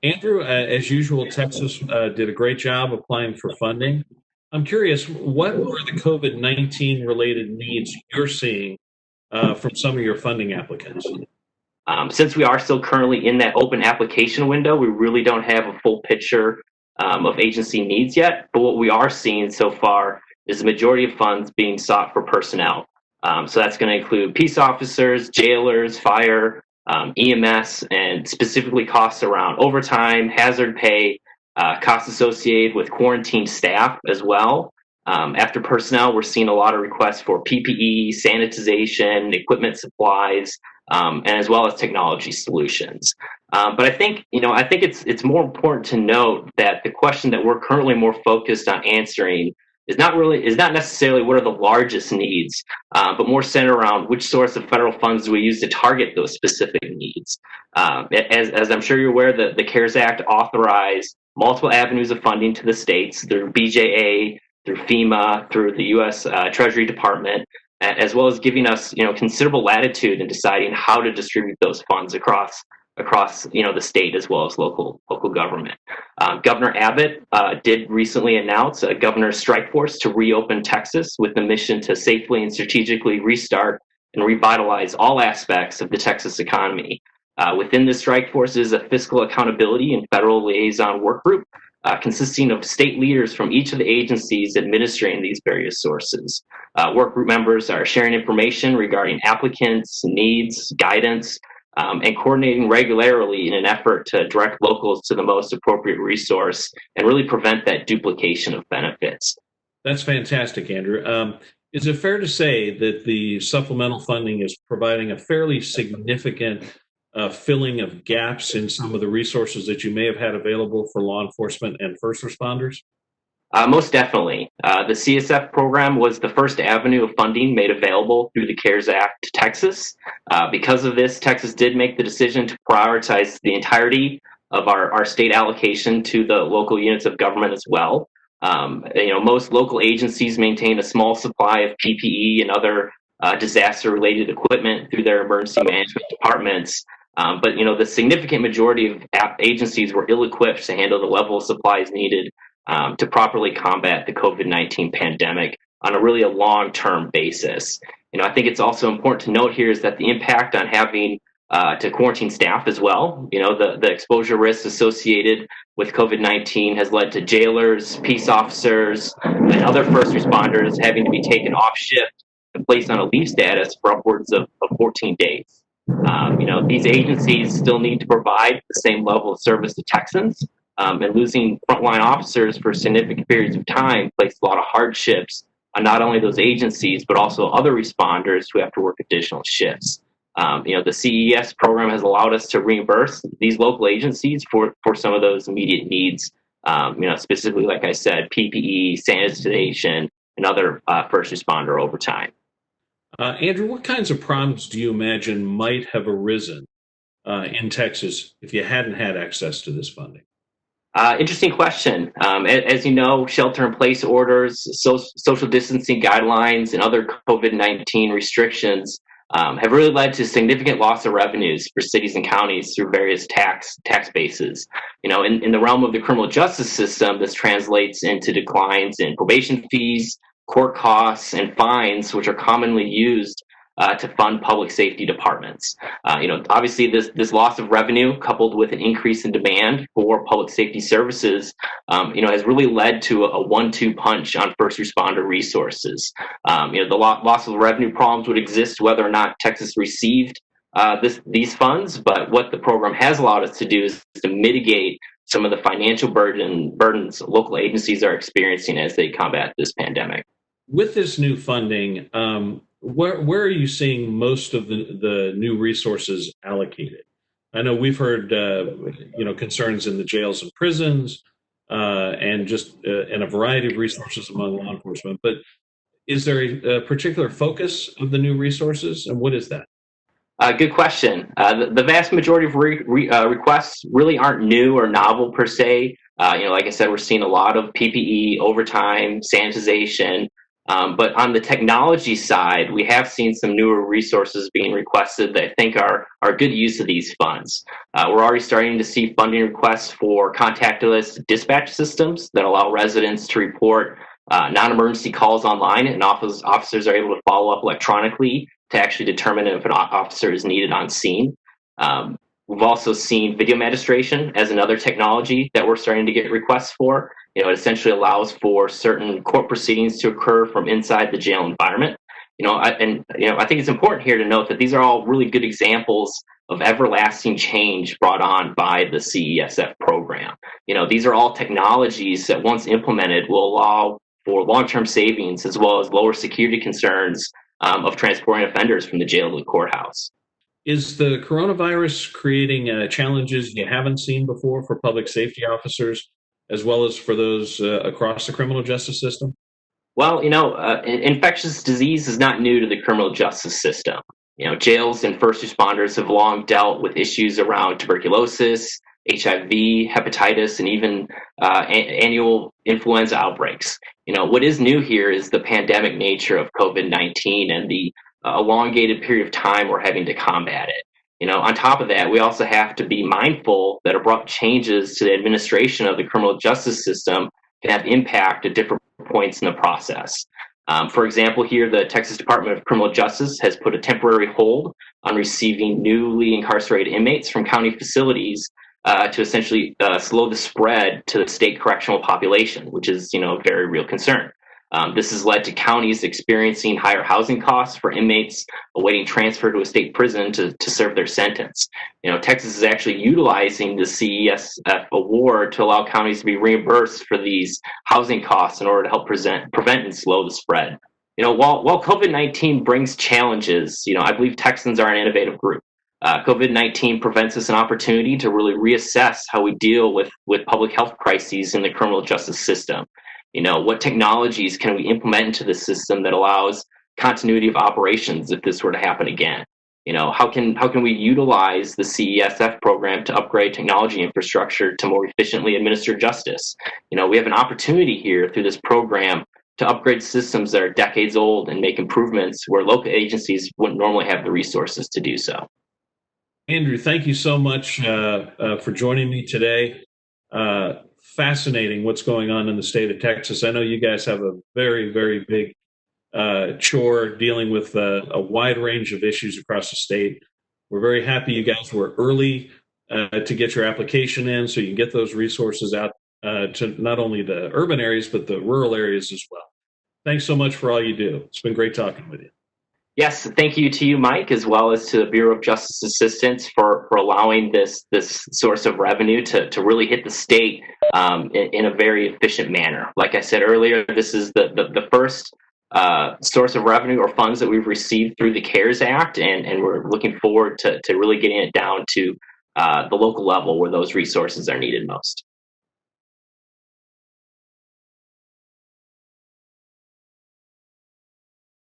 Andrew, as usual, Texas did a great job applying for funding. I'm curious, what were the COVID-19 related needs you're seeing from some of your funding applicants? Since we are still currently in that open application window, we really don't have a full picture of agency needs yet. But what we are seeing so far is the majority of funds being sought for personnel. So that's going to include peace officers, jailers, fire, EMS, and specifically costs around overtime, hazard pay, costs associated with quarantine staff as well. After personnel, we're seeing a lot of requests for PPE, sanitization, equipment supplies, and as well as technology solutions. But I think it's more important to note that the question that we're currently more focused on answering is not necessarily what are the largest needs, but more centered around which source of federal funds do we use to target those specific needs. As I'm sure you're aware, the CARES Act authorized multiple avenues of funding to the states through BJA, through FEMA, through the U.S. Treasury Department, as well as giving us considerable latitude in deciding how to distribute those funds across the state as well as local government. Governor Abbott did recently announce a governor's strike force to reopen Texas with the mission to safely and strategically restart and revitalize all aspects of the Texas economy. Within this strike force is a fiscal accountability and federal liaison work group consisting of state leaders from each of the agencies administering these various sources. Work group members are sharing information regarding applicants, needs, guidance, and coordinating regularly in an effort to direct locals to the most appropriate resource and really prevent that duplication of benefits. That's fantastic, Andrew. Is it fair to say that the supplemental funding is providing a fairly significant filling of gaps in some of the resources that you may have had available for law enforcement and first responders? Most definitely. The CSF program was the first avenue of funding made available through the CARES Act to Texas. Because of this, Texas did make the decision to prioritize the entirety of our state allocation to the local units of government as well. Most local agencies maintain a small supply of PPE and other disaster-related equipment through their emergency management departments. But the significant majority of agencies were ill-equipped to handle the level of supplies needed to properly combat the COVID-19 pandemic on a long-term basis. I think it's also important to note here is that the impact on having to quarantine staff as well, the exposure risks associated with COVID-19 has led to jailers, peace officers, and other first responders having to be taken off shift and placed on a leave status for upwards of 14 days. These agencies still need to provide the same level of service to Texans, and losing frontline officers for significant periods of time placed a lot of hardships on not only those agencies, but also other responders who have to work additional shifts. The CES program has allowed us to reimburse these local agencies for some of those immediate needs, specifically, like I said, PPE, sanitization, and other first responder overtime. Andrew, what kinds of problems do you imagine might have arisen in Texas if you hadn't had access to this funding? Interesting question. As you know, shelter-in-place orders, social distancing guidelines, and other COVID-19 restrictions have really led to significant loss of revenues for cities and counties through various tax bases. In the realm of the criminal justice system, this translates into declines in probation fees, court costs, and fines, which are commonly used to fund public safety departments. Obviously, this loss of revenue, coupled with an increase in demand for public safety services, has really led to a one-two punch on first responder resources. The loss of revenue problems would exist whether or not Texas received these funds, but what the program has allowed us to do is to mitigate some of the financial burdens local agencies are experiencing as they combat this pandemic. With this new funding, where are you seeing most of the new resources allocated? I know we've heard concerns in the jails and prisons, and just and a variety of resources among law enforcement. But is there a particular focus of the new resources, and what is that? Good question. The vast majority of requests really aren't new or novel per se. Like I said, we're seeing a lot of PPE, overtime, sanitization, But on the technology side, we have seen some newer resources being requested that I think are good use of these funds. We're already starting to see funding requests for contactless dispatch systems that allow residents to report non-emergency calls online, and officers are able to follow up electronically to actually determine if an officer is needed on scene. We've also seen video magistration as another technology that we're starting to get requests for. It essentially allows for certain court proceedings to occur from inside the jail environment. I think it's important here to note that these are all really good examples of everlasting change brought on by the CESF program. These are all technologies that once implemented will allow for long-term savings as well as lower security concerns of transporting offenders from the jail to the courthouse. Is the coronavirus creating challenges you haven't seen before for public safety officers, as well as for those across the criminal justice system? Well, infectious disease is not new to the criminal justice system. Jails and first responders have long dealt with issues around tuberculosis, HIV, hepatitis, and even annual influenza outbreaks. What is new here is the pandemic nature of COVID-19 and the elongated period of time we're having to combat it. On top of that, we also have to be mindful that abrupt changes to the administration of the criminal justice system can have impact at different points in the process. For example, here, the Texas Department of Criminal Justice has put a temporary hold on receiving newly incarcerated inmates from county facilities to essentially slow the spread to the state correctional population, which is, a very real concern. This has led to counties experiencing higher housing costs for inmates awaiting transfer to a state prison to serve their sentence. Texas is actually utilizing the CESF award to allow counties to be reimbursed for these housing costs in order to help prevent and slow the spread. While COVID-19 brings challenges, I believe Texans are an innovative group. COVID-19 presents us an opportunity to really reassess how we deal with public health crises in the criminal justice system. What technologies can we implement into the system that allows continuity of operations if this were to happen again? How can we utilize the CESF program to upgrade technology infrastructure to more efficiently administer justice? We have an opportunity here through this program to upgrade systems that are decades old and make improvements where local agencies wouldn't normally have the resources to do so. Andrew, thank you so much for joining me today. Fascinating what's going on in the state of Texas. I know you guys have a very, very big chore dealing with a wide range of issues across the state. We're very happy you guys were early to get your application in so you can get those resources out to not only the urban areas, but the rural areas as well. Thanks so much for all you do. It's been great talking with you. Yes, thank you to you, Mike, as well as to the Bureau of Justice Assistance for allowing this source of revenue to really hit the state in a very efficient manner. Like I said earlier, this is the first source of revenue or funds that we've received through the CARES Act, and we're looking forward to really getting it down to the local level where those resources are needed most.